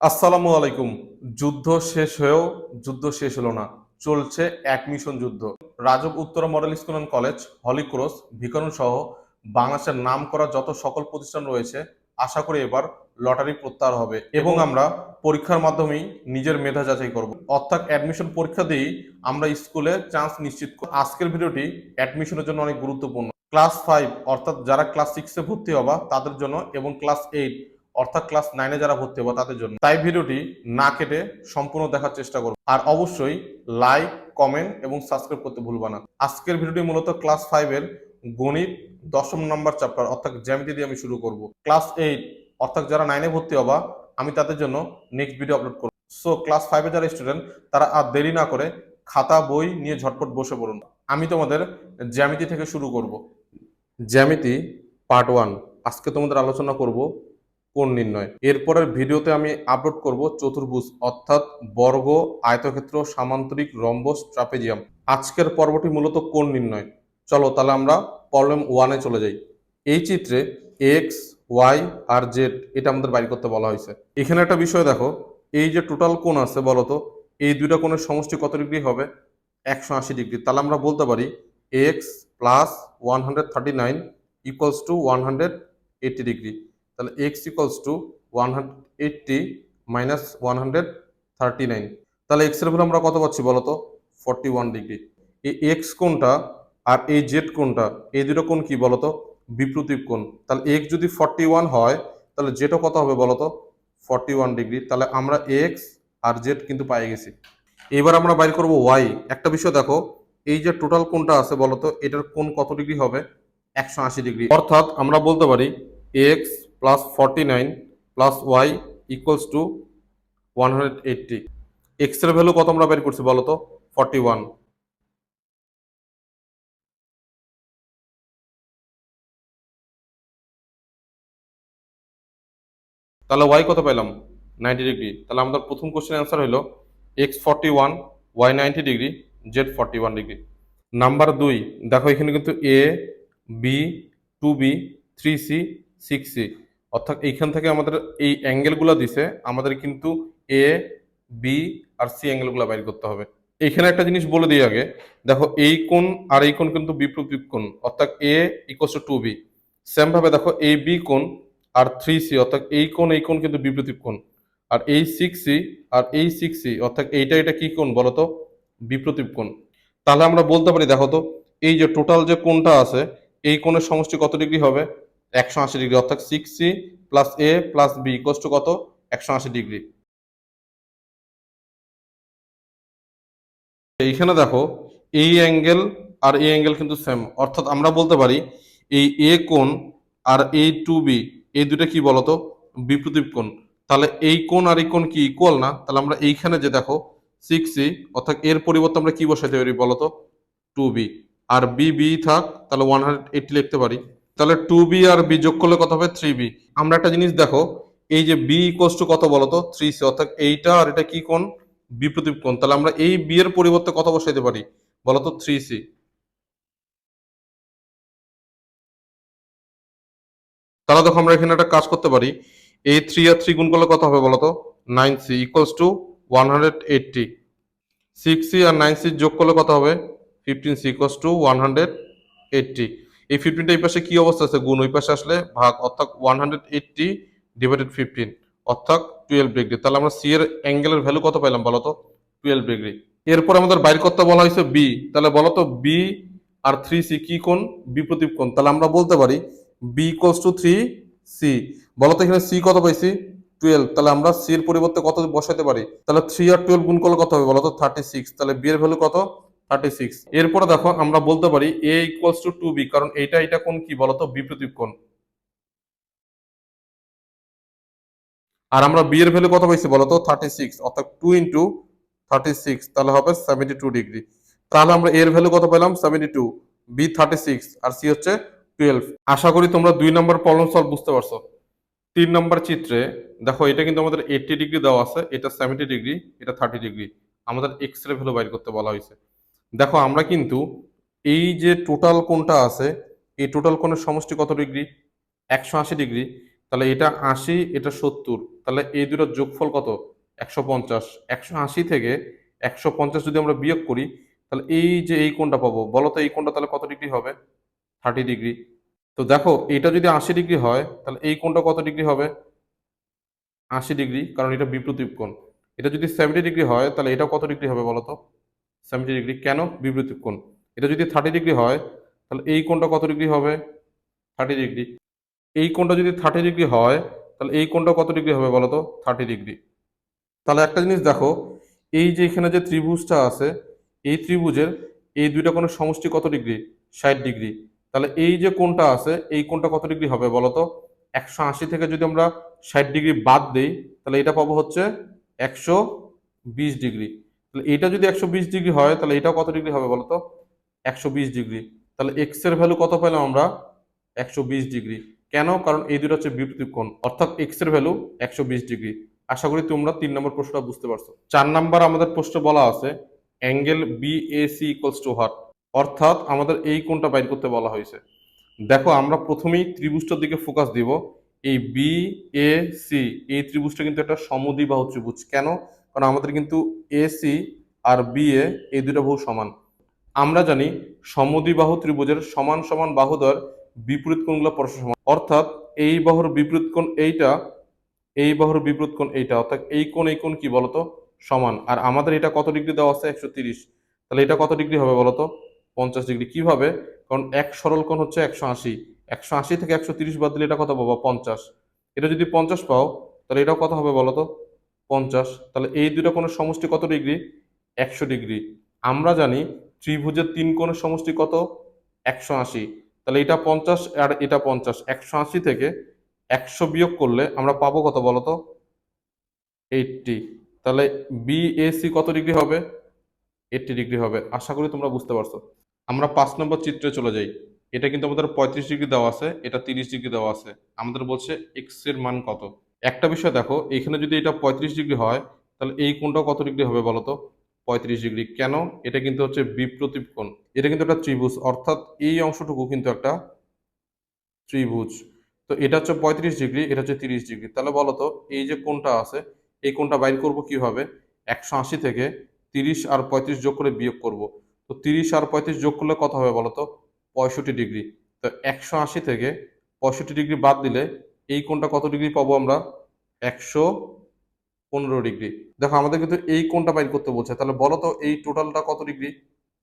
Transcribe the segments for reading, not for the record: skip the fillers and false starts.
আসসালামু আলাইকুম। যুদ্ধ শেষ হয়েও যুদ্ধ শেষ হলো না, চলছে এক মিশন যুদ্ধ। RAJUK Uttara model school and college, Holy Cross, Viqarun সহ বাংলাদেশের নাম করা যত সকল প্রতিষ্ঠান রয়েছে, আশা করি এবার লটারি প্রত্যাহার হবে এবং আমরা পরীক্ষার মাধ্যমেই নিজের মেধা যাচাই করব, অর্থাৎ অ্যাডমিশন পরীক্ষা দিয়েই আমরা স্কুলে চান্স নিশ্চিত করব। আজকের ভিডিওটি অ্যাডমিশনের জন্য অনেক গুরুত্বপূর্ণ। ক্লাস 5 অর্থাৎ যারা ক্লাস 6-এ ভর্তি হবা তাদের জন্য এবং ক্লাস 8 অর্থাৎ ক্লাস 9-এ যারা ভর্তি হবে তাদের জন্য। তাই ভিডিওটি না কেটে সম্পূর্ণ দেখার চেষ্টা করব, আর অবশ্যই লাইক, কমেন্ট এবং সাবস্ক্রাইব করতে ভুলবা না। আজকের ভিডিওটি মূলত ক্লাস 5-এর গণিত 10ম নম্বর চ্যাপ্টার অর্থাৎ জ্যামিতি দিয়ে আমি শুরু করব। ক্লাস 8 অর্থাৎ যারা 9-এ ভর্তি হবা আমি তাদের জন্য নেক্সট ভিডিও আপলোড করব। সো ক্লাস 5-এ যারা স্টুডেন্ট তারা আর দেরি না করে খাতা বই নিয়ে ঝটপট বসে পড়ুন। আমি তোমাদের জ্যামিতি থেকে শুরু করব। জ্যামিতি পার্ট 1। আজকে তোমাদের আলোচনা করব কোণ নির্ণয়। এরপরের ভিডিওতে আমি আপলোড করব চতুর্ভুজ অর্থাৎ বর্গ, আয়তক্ষেত্র, সামান্তরিক, রম্বস, ট্রাপেজিয়াম। আজকের পর্বটি মূলত কোণ নির্ণয়। চলো তাহলে আমরা প্রবলেম 1-এ চলে যাই। এই চিত্রে এক্স, ওয়াই আর জেড এটা আমাদের বাইর করতে বলা হয়েছে। এখানে একটা বিষয় দেখো, এই যে টোটাল কোণ আছে বলতো, এই দুইটা কোণের সমষ্টি কত ডিগ্রি হবে? 180 ডিগ্রি। তাহলে আমরা বলতে পারি x plus 139 equals to 180 degree. তাহলে x ইকুয়ালস টু 180 মাইনাস 139। তাহলে x এর ভ্যালু আমরা কত পাচ্ছি বলতো? 41 ডিগ্রি। এই x কোণটা আর এই z কোণটা, এই দুটো কোণ কি বলতো? বিপরীত কোণ। তাহলে x যদি 41 হয় তাহলে z ও কত হবে বলতো? 41 ডিগ্রি। তাহলে আমরা x আর z কিন্তু পেয়ে গেছি। এবার আমরা বাইর করব y। একটা বিষয় দেখো, এই যে টোটাল কোণটা আছে বলতো, এটার কোণ কত ডিগ্রি হবে? 180 ডিগ্রি। অর্থাৎ আমরা বলতে পারি x plus 49 plus y equals to 180। X এর ভ্যালু কত আমরা বের করছি বলতো? 41। তাহলে ওয়াই কত পেলাম? 90 ডিগ্রি। তাহলে আমাদের প্রথম কোশ্চেন অ্যান্সার হলো x 41, y 90 degree, z 41 degree. Number 2 দেখো, এখানে কিন্তু এ, বি, 2B, 3C, 6C, অর্থাৎ এইখান থেকে আমাদের এই অ্যাঙ্গেলগুলো দিছে, আমাদের কিন্তু এ, বি আর সি অ্যাঙ্গেলগুলো বাইর করতে হবে। এখানে একটা জিনিস বলে দিই আগে, দেখো এই কোণ আর এই কোণ কিন্তু বিপরীত কোণ, অর্থাৎ এ ইকুয়ালস টু 2B। সেম ভাবে দেখো এই বি কোণ আর 3C অর্থাৎ এই কোণ কিন্তু বিপরীত কোণ, আর এই 6C আর এই 6C অর্থাৎ এটা কি কোণ বলতো? বিপরীত কোণ। তাহলে আমরা বলতে পারি দেখো তো, এই যে টোটাল যে কোণটা আছে এই কোণের সমষ্টি কত ডিগ্রি হবে? 180 ডিগ্রি। অর্থাৎ 6C plus a plus b equals to কত? 180 ডিগ্রি। এইখানে দেখো এই অ্যাঙ্গেল আর এই অ্যাঙ্গেল কিন্তু সেম, অর্থাৎ আমরা বলতে পারি এই এ কোণ আর এই 2B এই দুটো কি বলতো? বিপরীত কোণ। তাহলে এই কোণ আর এই কোণ কি ইকুয়াল না? তাহলে আমরা এইখানে যে দেখো 6C অর্থাৎ এর পরিবর্তে আমরা কি বসাইতে পারি বলতো? 2B। আর বি থাক, তাহলে 180 লিখতে পারি। তাহলে 2B আর বি যোগ করলে কত হবে? 3B। আমরা একটা জিনিস দেখো, এই যে বি ইকুয়ালস টু কত বলতো? 3C, অর্থাৎ এইটা আর এটা কি কোণ? বিপরীত কোণ। তাহলে আমরা এই বি এর পরিবর্তে কত বসাইতে পারি বলতো? 3C। তাহলে দেখো আমরা এখানে একটা কাজ করতে পারি, এই 3 আর 3 গুণ করলে কত হবে বলতো? 9C equals to 180। 6C R 9C যোগ করলে কত হবে? 15C equals to 180। এই 15টা এই পাশে কি অবস্থা আছে? গুণ। ওই পাশে আসলে ভাগ, অর্থাৎ 180 ডিভাইডেড 15 অর্থাৎ 12 ডিগ্রি। তাহলে আমরা সি এর অ্যাঙ্গেলের ভ্যালু কত পাইলাম বলতো? 12 ডিগ্রি। এরপর আমাদের বাইর করতে বলা হয়েছে বি। তাহলে বলতো বি আর 3C কি কোণ? বিপরীত কোণ। তাহলে আমরা বলতে পারি বি ইকুয়ালস টু 3C। বলতো এখানে সি কত পাইছি? 12। তাহলে আমরা সি এর পরিবর্তে কত বসাতে পারি? তাহলে 3 আর 12 গুণ করলে কত হবে বলতো? 36। তাহলে বি এর ভ্যালু কত? 36। এরপরে দেখো আমরা বলতে পারি এ ইকুয়ালস টু 2B, কারণ এটা কোণ কি বলতো? বিপরীত কোণ। আর আমরা বি এর ভ্যালু কত পাইছি বলতো? 36, অর্থাৎ 2 ইন্টু 36 তাহলে হবে 72 ডিগ্রি। তাহলে আমরা এর ভ্যালু কত পেলাম? 72, বি 36 আর সি হচ্ছে 12। আশা করি তোমরা 2 নম্বর প্রবলেম সলভ বুঝতে পারছো। 3 নম্বর চিত্রে দেখো, এটা কিন্তু আমাদের 80 ডিগ্রি দেওয়া আছে, এটা 70 ডিগ্রি, এটা 30 ডিগ্রি। আমাদের এক্স রে ভ্যালু বাইর করতে বলা হয়েছে। দেখো আমরা কিন্তু এই যে টোটাল কোণটা আছে, এই টোটাল কোণের সমষ্টি কত ডিগ্রি? 180 ডিগ্রি। তাহলে এটা 80, এটা 70, তাহলে এই দুটোর যোগফল কত? 150। 180 থেকে 150 যদি আমরা বিয়োগ করি, তাহলে এই যে এই কোণটা পাবো, বলো তো এই কোণটা তাহলে কত ডিগ্রি হবে? 30 ডিগ্রি। তো দেখো এটা যদি 80 ডিগ্রি হয়, তাহলে এই কোণটা কত ডিগ্রি হবে? 80 ডিগ্রি, কারণ এটা বিপরীত কোণ। এটা যদি 70 ডিগ্রি হয়, তাহলে এটাও কত ডিগ্রি হবে বলো তো? 70 ডিগ্রি। কেন? বিপরীত কোণ। এটা যদি 30 ডিগ্রি হয়, তাহলে এই কোণটা কত ডিগ্রি হবে? 30 ডিগ্রি। এই কোণটা যদি 30 ডিগ্রি হয়, তাহলে এই কোণটা কত ডিগ্রি হবে বলো তো? 30 ডিগ্রি। তাহলে একটা জিনিস দেখো, এই যে এখানে যে ত্রিভুজটা আছে, এই ত্রিভুজের এই দুইটা কোণের সমষ্টি কত ডিগ্রি? 60 ডিগ্রি। তাহলে এই যে কোণটা আছে, এই কোণটা কত ডিগ্রি হবে বলো তো? 180 থেকে যদি আমরা 60 ডিগ্রি বাদ দেই, তাহলে এটা পাবো হচ্ছে 120 ডিগ্রি। তাহলে এটা যদি 120 ডিগ্রি হয়, তাহলে এটা কত ডিগ্রি হবে বলো তো? 120 ডিগ্রি। তাহলে এক্স এর ভ্যালু কত পেলাম আমরা? 120 ডিগ্রি। কেন? কারণ এই দুটো হচ্ছে বিপরীত কোণ, অর্থাৎ এক্স এর ভ্যালু 120 ডিগ্রি। আশা করি তোমরা 3 নম্বর প্রশ্নটা বুঝতে পারছো। 4 নম্বর আমাদের প্রশ্ন বলা আছে angle BAC equals to what, অর্থাৎ আমাদের এই কোণটা বাইর করতে বলা হয়েছে। দেখো আমরা প্রথমেই ত্রিভুজটার দিকে ফোকাস দিব। এই বি এ সি, এই ত্রিভুজটা কিন্তু একটা সমদ্বিবাহু ত্রিভুজ। কেন? কারণ আমাদের কিন্তু এসি আর বি এ এই দুটো বাহু সমান। আমরা জানি সমদ্বিবাহু ত্রিভুজের সমান সমান বাহুদ্বয়ের বিপরীত কোণগুলো পরস্পর সমান, অর্থাৎ এই বাহুর বিপরীত কোণ এইটা, এই বাহুর বিপরীত কোণ এইটা, অর্থাৎ এই কোণ কি বলতো? সমান। আর আমাদের এটা কত ডিগ্রি দেওয়া আছে? 130। তাহলে এটা কত ডিগ্রি হবে বলতো? 50 ডিগ্রি। কিভাবে? কারণ এক সরল কোণ হচ্ছে 180, 180 থেকে 130 বাদ দিলে এটা কত পাবো? 50। এটা যদি 50 পাও, তাহলে এটাও কত হবে বলতো? 50। তাহলে এই দুটো কোণের সমষ্টি কত ডিগ্রি? 100 ডিগ্রি। আমরা জানি ত্রিভুজের তিন কোণের সমষ্টি কত? 180। তাহলে এটা 50 আর এটা 50, 180 থেকে 100 বিয়োগ করলে আমরা পাবো কত বলতো? 80। তাহলে বিএসি কত ডিগ্রি হবে? 80 ডিগ্রি হবে। আশা করি তোমরা বুঝতে পারছো। আমরা 5 নম্বর চিত্রে চলে যাই। এটা কিন্তু আমাদের 35 ডিগ্রি দেওয়া আছে, এটা 30 ডিগ্রি দেওয়া আছে। আমাদের বলছে এক্স এর মান কত। একটা বিষয় দেখো, এখানে যদি এটা 35 ডিগ্রি হয়, তাহলে এই কোণটা কত ডিগ্রি হবে বলতো? 35 ডিগ্রি। কেন? এটা কিন্তু হচ্ছে বিপ্রতীপ কোণ। এটা কিন্তু একটা ত্রিভুজ, অর্থাৎ এই অংশটুকু কিন্তু একটা ত্রিভুজ। তো এটা হচ্ছে 35 ডিগ্রি, এটা হচ্ছে 30 ডিগ্রি। তাহলে বলো তো এই যে কোণটা আছে, এই কোণটা বাইর করব কিভাবে? 180 থেকে 30 আর 35 যোগ করে বিয়োগ করব। তো 30 আর 35 যোগ করলে কত হবে বলো তো? 65 ডিগ্রি। তো 180 থেকে 65 ডিগ্রি বাদ দিলে এই কোণটা কত ডিগ্রি পাবো আমরা? 115 ডিগ্রি। দেখো আমাদের কিন্তু এই কোণটা বাইর করতে বলছে, তাহলে বলো তো এই টোটালটা কত ডিগ্রি?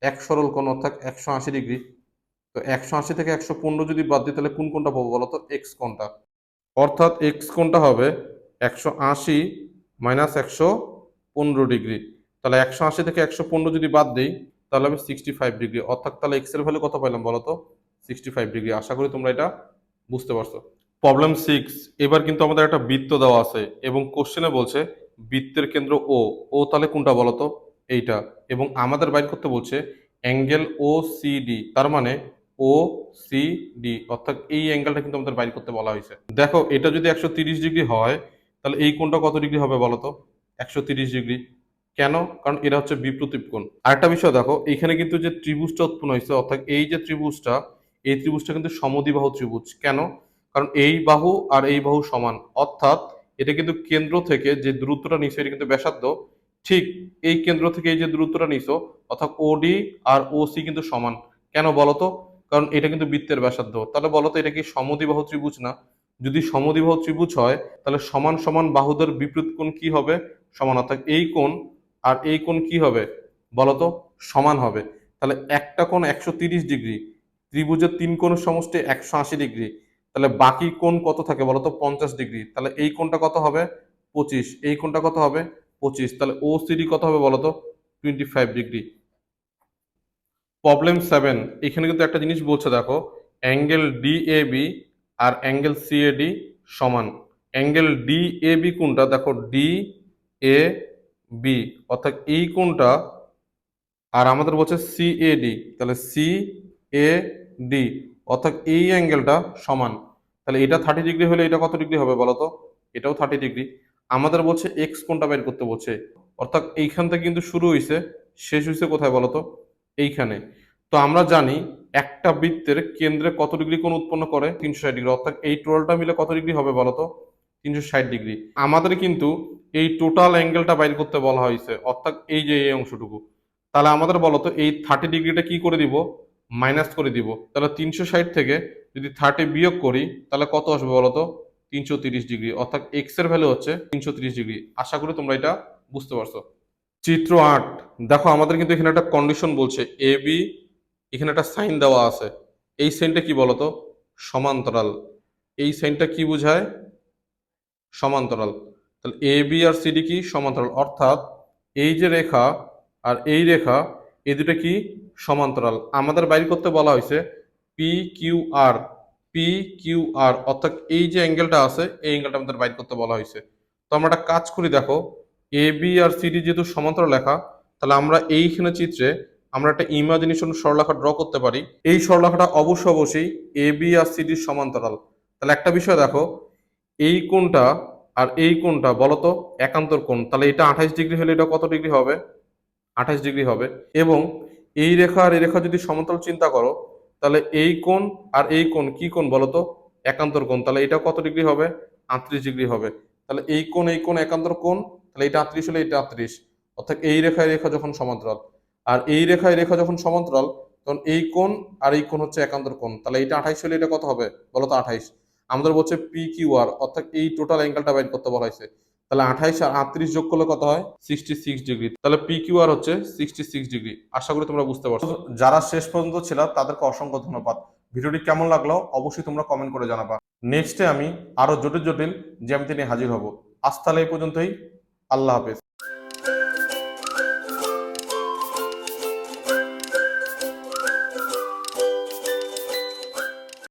এক সরল কোণ, অর্থাৎ 180 ডিগ্রি। তো 180 থেকে 115 যদি বাদ দিই, তাহলে কোন কোণটা পাবো বলো তো? এক্স কোণটা। অর্থাৎ এক্স কোণটা হবে 180 মাইনাস 115 ডিগ্রি। তাহলে 180 থেকে 115 যদি বাদ দিই, তাহলে আমি 65 ডিগ্রি। অর্থাৎ তাহলে এক্স এর ভ্যালু কত পাইলাম বলো তো? 65 ডিগ্রি। আশা করি তোমরা এটা বুঝতে পারছো। প্রবলেম 6, এবার কিন্তু আমাদের একটা বৃত্ত দেওয়া আছে এবং কোশ্চেনে বলছে বৃত্তের কেন্দ্র ও। ও তাহলে কোনটা বলো তো? এইটা। এবং আমাদের বাইর করতে বলছে অ্যাঙ্গেল ও সি ডি, তার মানে ও সি ডি, অর্থাৎ এই অ্যাঙ্গেলটা কিন্তু আমাদের বাইর করতে বলা হয়েছে। দেখো এটা যদি 130 ডিগ্রি হয়, তাহলে এই কোণটা কত ডিগ্রি হবে বলো তো? 130 ডিগ্রি। কেন? কারণ এটা হচ্ছে বিপ্রতীপ কোণ। আরেকটা বিষয় দেখো, এখানে কিন্তু যে ত্রিভুজটা উৎপন্ন হয়েছে, অর্থাৎ এই যে ত্রিভুজটা, এই ত্রিভুজটা কিন্তু সমদ্বিবাহু ত্রিভুজ। কেন? কারণ এই বাহু আর এই বাহু সমান, অর্থাৎ এটা কিন্তু কেন্দ্র থেকে যে দূরত্বটা নিছো এটা কিন্তু ব্যাসার্ধ। ঠিক এই কেন্দ্র থেকে এই যে দূরত্বটা নিছো, অর্থাৎ ওডি আর ওসি কিন্তু সমান। কেন বলতো? কারণ এটা কিন্তু বৃত্তের ব্যাসার্ধ। তাহলে বলতো এটা কি সমদ্বিবাহু ত্রিভুজ না? যদি সমদ্বিবাহু ত্রিভুজ হয়, তাহলে সমান সমান বাহুদের বিপরীত কোণ কি হবে? সমান। অর্থাৎ এই কোণ আর এই কোণ কি হবে বলতো? সমান হবে। তাহলে একটা কোণ 130 ডিগ্রি, ত্রিভুজের তিন কোণের সমষ্টি 180 ডিগ্রি, তাহলে বাকি কোণ কত থাকে বলতো? 50 ডিগ্রি। তাহলে এই কোণটা কত হবে? 25। এই কোণটা কত হবে? 25। তাহলে ও সিডি কত হবে বলতো? 25 ডিগ্রি। প্রবলেম 7, এখানে কিন্তু একটা জিনিস বলছে দেখো, অ্যাঙ্গেল ডিএবি আর অ্যাঙ্গেল সিএডি সমান। অ্যাঙ্গেল ডিএবি কোণটা দেখো, ডি এ বি, অর্থাৎ এই কোণটা, আর আমাদের বলছে সিএডি, তাহলে সি এ ডি, অর্থাৎ এই অ্যাঙ্গেলটা সমান। তাহলে এটা 30 ডিগ্রি হলে এটা কত ডিগ্রি হবে বলতো? এটাও 30 ডিগ্রি। আমাদের বলছে এক্স কোণটা বের করতে বলছে, অর্থাৎ এইখান থেকে কিন্তু শুরু হয়েছে, শেষ হয়েছে কোথায় বলতো? এইখানে। তো আমরা জানি একটা বৃত্তের কেন্দ্রে কত ডিগ্রি কোণ উৎপন্ন করে? 360 ডিগ্রি। অর্থাৎ এই টোটালটা মিলে কত ডিগ্রি হবে বলতো? 360 ডিগ্রি। আমাদের কিন্তু এই টোটাল অ্যাঙ্গেলটা বাইর করতে বলা হয়েছে, অর্থাৎ এই যে এই অংশটুকু। তাহলে আমাদের বলতো এই 30 ডিগ্রিটা কি করে দিব? মাইনাস করে দিব। তাহলে 360 থেকে যদি 30 বিয়োগ করি তাহলে কত আসবে বলতো? 330 ডিগ্রি। অর্থাৎ এক্স এর ভ্যালু হচ্ছে 330 ডিগ্রি। আশা করি তোমরা এটা বুঝতে পারছো। চিত্র 8 দেখো, আমাদের কিন্তু এখানে একটা কন্ডিশন বলছে এ বি, এখানে একটা সাইন দেওয়া আছে। এই সাইনটা কি বলতো? সমান্তরাল। এই সাইনটা কি বোঝায়? সমান্তরাল। তাহলে এ বি আর সিডি কি? সমান্তরাল। অর্থাৎ এই যে রেখা আর এই রেখা, এই দুটো কি? সমান্তরাল। আমাদের বাইর করতে বলা হয়েছে P Q R. P Q R অর্থাৎ এই যে অ্যাঙ্গেলটা আছে এই অ্যাঙ্গেলটা আমাদের বাইর করতে বলা হয়েছে। তো আমরা একটা কাজ করি, দেখো এ বি আর সিডি যেহেতু সমান্তরাল লেখা, তাহলে আমরা এইখানে চিত্রে আমরা একটা ইমাজিনেশন সরলরেখা ড্র করতে পারি। এই সরলরেখাটা অবশ্যই এ বি আর সিডির সমান্তরাল। তাহলে একটা বিষয় দেখো, এই কোণটা আর এই কোণটা বলতো একান্তর কোণ। তাহলে এটা 28 ডিগ্রি হলে এটা কত ডিগ্রি হবে? 28 ডিগ্রি হবে। এবং এই রেখা আর এই রেখা যদি সমতল চিন্তা করো, তাহলে এই কোণ আর এই কোণ কি কোণ বলতো? একান্তর কোণ। তাহলে এটা কত ডিগ্রি হবে? 38 ডিগ্রি হবে। তাহলে এই কোণ একান্তর কোণ। তাহলে এটা 38 হলে এটা 38। অর্থাৎ এই রেখা রেখা যখন সমান্তরাল আর এই রেখা যখন সমান্তরাল, তখন এই কোণ আর এই কোণ হচ্ছে একান্তর কোণ। তাহলে এটা 28 হলে এটা কত হবে বলতো? 28। আমাদের বলছে পি কিউ আর, অর্থাৎ এই টোটাল অ্যাঙ্গেলটা বাইর করতে বলা হয়েছে। তাহলে 28 আর 38 যোগ করলে কত হয়? 66 ডিগ্রি। তাহলে পি কিউ আর হচ্ছে 66 ডিগ্রি। আশা করি তোমরা বুঝতে পারছো। যারা শেষ পর্যন্ত ছিল তাদেরকে অসংখ্য ধন্যবাদ। ভিডিওটি কেমন লাগলো অবশ্যই তোমরা কমেন্ট করে জানাবা। নেক্সটে আমি আরো জটিল জটিল জ্যামিতি নিয়ে হাজির হব। আজ তাহলে এই পর্যন্তই। আল্লাহ হাফেজ।